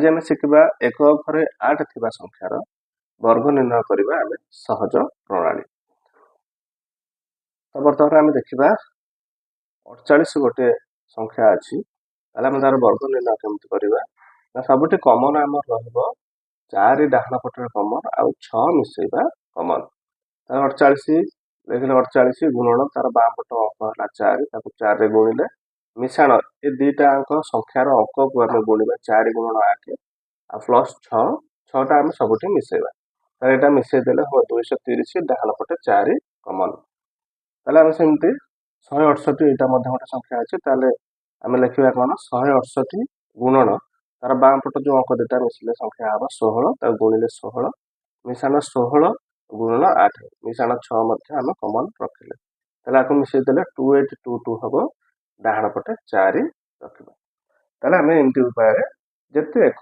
ଆଜି ଆମେ ଶିଖିବା ଏକ ଘରେ 8 ଥିବା ସଂଖ୍ୟାର ବର୍ଗ ନିର୍ଣ୍ଣୟ କରିବା ଆମେ ସହଜ ପ୍ରଣାଳୀ। ତ ବର୍ତ୍ତମାନ ଆମେ ଦେଖିବା 48 ଗୋଟେ ସଂଖ୍ୟା ଅଛି, ତାହେଲେ ଆମେ ତାର ବର୍ଗ ନିର୍ଣ୍ଣୟ କେମିତି କରିବା ନା ସବୁଠି କମନ ଆମର ରହିବ 4 ଡାହାଣ ପଟରେ କମନ ଆଉ 6 ମିଶେଇବା କମନ। ତାହେଲେ 48 ଦେଖିଲେ 48 ଗୁଣନ ତାର ବାମ ପଟ ଅଙ୍କ ହେଲା 4, ତାକୁ 4 ରେ ଗୁଣିଲେ ମିଶାଣ ଏ ଦୁଇଟା ଅଙ୍କ ସଂଖ୍ୟାର ଅଙ୍କକୁ ଆମେ ଗୁଣିବା 4 ଗୁଣନ 8 ଆଉ ପ୍ଲସ୍ 6ଟା ଆମେ ସବୁଠି ମିଶେଇବା। ତାହେଲେ ଏଇଟା ମିଶେଇ ଦେଲେ ହବ 230 ଡାହାଣ ପଟେ 4 କମନ। ତାହେଲେ ଆମେ ସେମିତି 168 ଏଇଟା ମଧ୍ୟ ଗୋଟେ ସଂଖ୍ୟା ଅଛି, ତାହେଲେ ଆମେ ଲେଖିବା କ'ଣ 168 ଗୁଣନ ତାର ବାମ ପଟ ଯୋଉ ଅଙ୍କ ଦୁଇଟା ମିଶିଲେ ସଂଖ୍ୟା ହବ 16, ତାକୁ ଗୁଣିଲେ 16 ମିଶାଣ 16 ଗୁଣନ 8 ମିଶାଣ 6 ମଧ୍ୟ ଆମେ କମନ ରଖିଲେ। ତାହେଲେ ଆକୁ ମିଶେଇ ଦେଲେ 2822 ହବ, ଡାହାଣ ପଟେ 4 ରଖିବା। ତାହେଲେ ଆମେ ଏମିତି ଉପାୟରେ ଯେତେ ଏକ